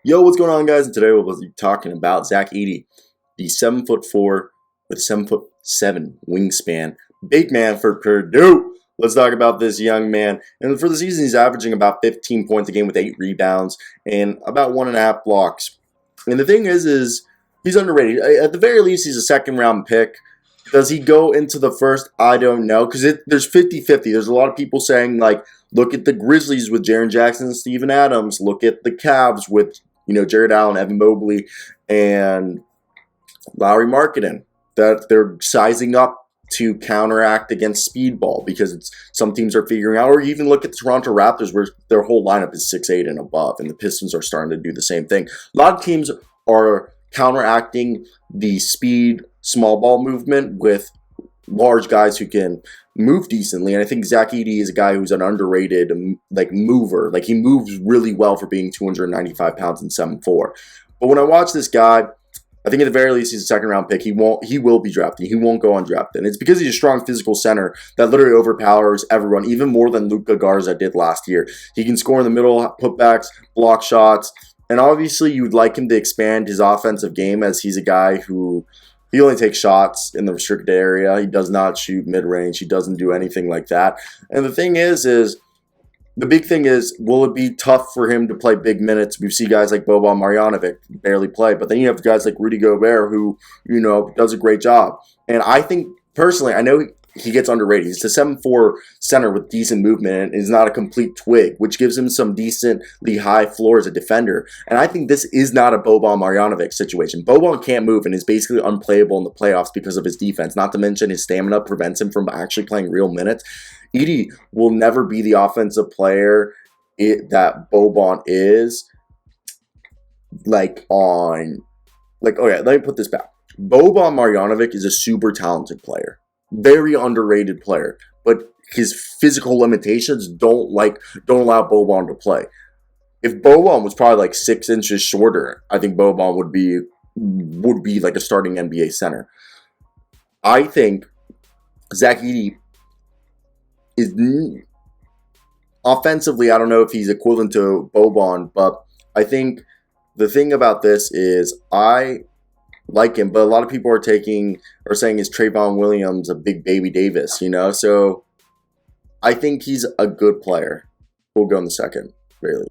Yo, what's going on, guys? And today we'll be talking about Zach Edey, the 7'4" with 7'7" wingspan, big man for Purdue. Let's talk about this young man. And for the season, he's averaging about 15 points a game with 8 rebounds and about 1.5 blocks. And the thing is he's underrated. At the very least, he's a second-round pick. Does he go into the first? I don't know, because there's 50-50. There's a lot of people saying, like, look at the Grizzlies with Jaren Jackson and Steven Adams. Look at the Cavs with Jared Allen, Evan Mobley, and Lowry Markkanen, that they're sizing up to counteract against speedball because some teams are figuring out, or even look at the Toronto Raptors where their whole lineup is 6'8" and above, and the Pistons are starting to do the same thing. A lot of teams are counteracting the speed small ball movement with large guys who can move decently, and I think Zach Edey is a guy who's an underrated mover. Like, he moves really well for being 295 pounds and 7'4". But when I watch this guy, I think at the very least he's a second-round pick. He will be drafted. He won't go undrafted. And it's because he's a strong physical center that literally overpowers everyone, even more than Luka Garza did last year. He can score in the middle, putbacks, block shots, and obviously you'd like him to expand his offensive game, as he's a guy who he only takes shots in the restricted area. He does not shoot mid-range. He doesn't do anything like that. And the thing is the big thing is, will it be tough for him to play big minutes? We see guys like Boban Marjanovic barely play, but then you have guys like Rudy Gobert who, does a great job. And I think, personally, I know he gets underrated. He's a 7'4" center with decent movement and is not a complete twig, which gives him some decently high floor as a defender. And I think this is not a Boban Marjanovic situation. Boban can't move and is basically unplayable in the playoffs because of his defense, not to mention his stamina prevents him from actually playing real minutes. Edey will never be the offensive player that Boban is. Okay, let me put this back. Boban Marjanovic is a super talented player. Very underrated player, but his physical limitations don't allow Boban to play. If Boban was probably like 6 inches shorter, I think Boban would be like a starting NBA center. I think Zach Edey is offensively, I don't know if he's equivalent to Boban, but I think the thing about this is I like him, but a lot of people are saying is Trayvon Williams a big baby Davis, so I think he's a good player. We'll go in the second, really.